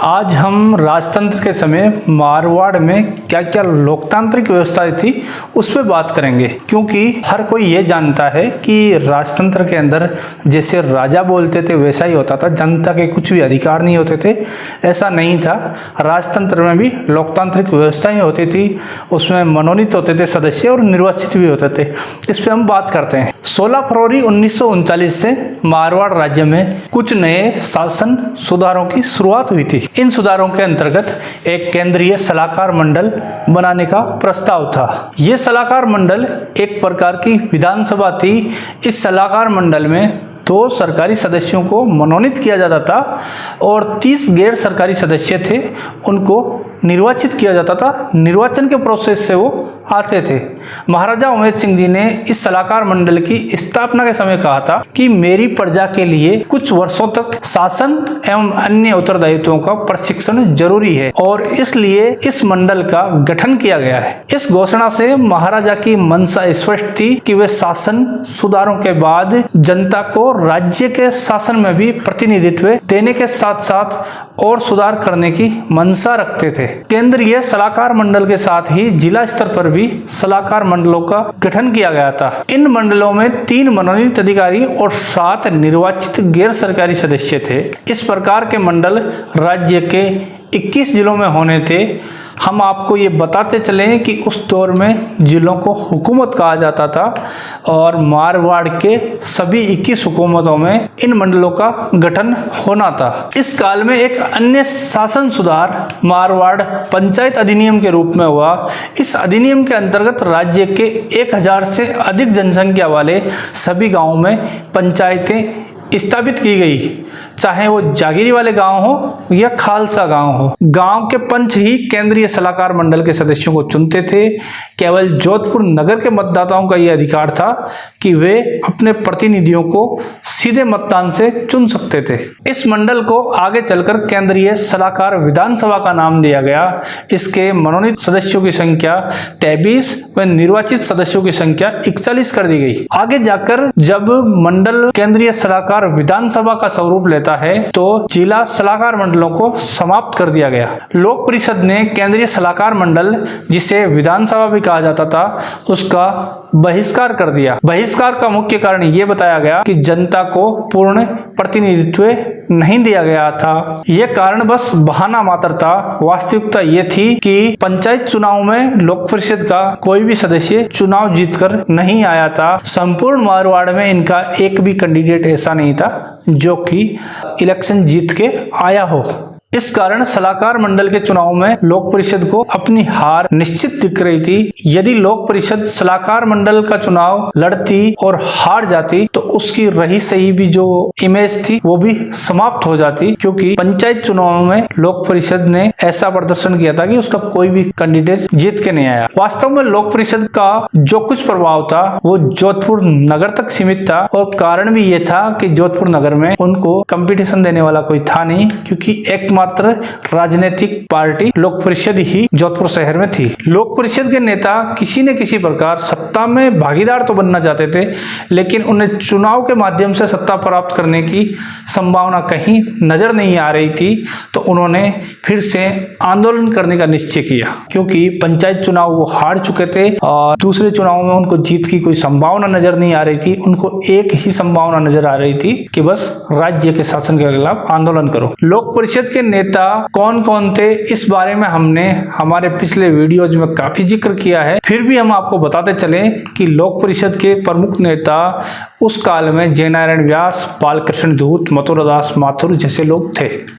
आज हम राजतंत्र के समय मारवाड़ में क्या क्या लोकतांत्रिक व्यवस्था थी उस पर बात करेंगे, क्योंकि हर कोई ये जानता है कि राजतंत्र के अंदर जैसे राजा बोलते थे वैसा ही होता था, जनता के कुछ भी अधिकार नहीं होते थे। ऐसा नहीं था, राजतंत्र में भी लोकतांत्रिक व्यवस्था ही होती थी, उसमें मनोनीत होते थे सदस्य और निर्वाचित भी होते थे। इस पर हम बात करते हैं। 16 फरवरी 1939 से मारवाड़ राज्य में कुछ नए शासन सुधारों की शुरुआत हुई थी। इन सुधारों के अंतर्गत एक केंद्रीय सलाहकार मंडल बनाने का प्रस्ताव था। यह सलाहकार मंडल एक प्रकार की विधानसभा थी। इस सलाहकार मंडल में 2 सरकारी सदस्यों को मनोनीत किया जाता था और 30 गैर सरकारी सदस्य थे, उनको निर्वाचित किया जाता था। निर्वाचन के प्रोसेस से वो आते थे। महाराजा उमेद सिंह जी ने इस सलाहकार मंडल की स्थापना के समय कहा था कि मेरी प्रजा के लिए कुछ वर्षों तक शासन एवं अन्य उत्तरदायित्वों का प्रशिक्षण जरूरी है और इसलिए इस मंडल का गठन किया गया है। इस घोषणा से महाराजा की मंशा स्पष्ट थी कि वे शासन सुधारों के बाद जनता को राज्य के शासन में भी प्रतिनिधित्व देने के साथ साथ और सुधार करने की मंशा रखते थे। केंद्रीय सलाहकार मंडल के साथ ही जिला स्तर पर भी सलाहकार मंडलों का गठन किया गया था। इन मंडलों में 3 मनोनीत अधिकारी और 7 निर्वाचित गैर सरकारी सदस्य थे। इस प्रकार के मंडल राज्य के 21 जिलों में होने थे। हम आपको ये बताते चले कि उस दौर में जिलों को हुकूमत कहा जाता था और मारवाड़ के सभी 21 हुकूमतों में इन मंडलों का गठन होना था। इस काल में एक अन्य शासन सुधार मारवाड़ पंचायत अधिनियम के रूप में हुआ। इस अधिनियम के अंतर्गत राज्य के 1000 से अधिक जनसंख्या वाले सभी गांवों में पंचायतें स्थापित की गई, चाहे वो जागीरी वाले गांव हो या खालसा गांव हो। गांव के पंच ही केंद्रीय सलाहकार मंडल के सदस्यों को चुनते थे। केवल जोधपुर नगर के मतदाताओं का यह अधिकार था कि वे अपने प्रतिनिधियों को सीधे मतदान से चुन सकते थे। इस मंडल को आगे चलकर केंद्रीय सलाहकार विधानसभा का नाम दिया गया। इसके मनोनीत सदस्यों की संख्या 23 व निर्वाचित सदस्यों की संख्या 41 कर दी गई। आगे जाकर जब मंडल केंद्रीय सलाहकार विधानसभा का स्वरूप लेता है तो जिला सलाहकार मंडलों को समाप्त कर दिया गया। लोक परिषद ने केंद्रीय सलाहकार मंडल, जिसे विधानसभा भी कहा जाता था, उसका बहिष्कार कर दिया। बहिष्कार का मुख्य कारण यह बताया गया कि जनता को पूर्ण प्रतिनिधित्व नहीं दिया गया था। यह कारण बस बहाना मात्र था। वास्तविकता यह थी कि पंचायत चुनाव में लोक परिषद का कोई भी सदस्य चुनाव जीतकर नहीं आया था। संपूर्ण मारवाड़ में इनका एक भी कैंडिडेट ऐसा नहीं था जो कि इलेक्शन जीत के आया हो। इस कारण सलाहकार मंडल के चुनाव में लोक परिषद को अपनी हार निश्चित दिख रही थी। यदि लोक परिषद सलाहकार मंडल का चुनाव लड़ती और हार जाती तो उसकी रही सही भी जो इमेज थी वो भी समाप्त हो जाती, क्योंकि पंचायत चुनाव में लोक परिषद ने ऐसा प्रदर्शन किया था कि उसका कोई भी कैंडिडेट जीत के नहीं आया। वास्तव में लोक परिषद का जो कुछ प्रभाव था वो जोधपुर नगर तक सीमित था और कारण भी ये था कि जोधपुर नगर में उनको कंपटीशन देने वाला कोई था नहीं, क्योंकि एकमात्र राजनीतिक पार्टी लोक परिषद ही जोधपुर शहर में थी। लोक परिषद के नेता किसी न किसी प्रकार सत्ता में भागीदार तो बनना चाहते थे, लेकिन उन्हें चुनाव के माध्यम से सत्ता प्राप्त करने की संभावना कहीं नजर नहीं आ रही थी। तो उन्होंने फिर से आंदोलन करने का निश्चय किया, क्योंकि पंचायत चुनाव वो हार चुके थे और दूसरे चुनाव में उनको जीत की कोई संभावना नजर नहीं आ रही थी। उनको एक ही संभावना नजर आ रही थी कि बस राज्य के शासन के खिलाफ आंदोलन करो। लोक परिषद के नेता कौन कौन थे इस बारे में हमने हमारे पिछले वीडियोज में काफी जिक्र किया है। फिर भी हम आपको बताते चले कि लोक परिषद के प्रमुख नेता उस काल में जयनारायण व्यास, बालकृष्ण दूत, मथुरादास माथुर जैसे लोग थे।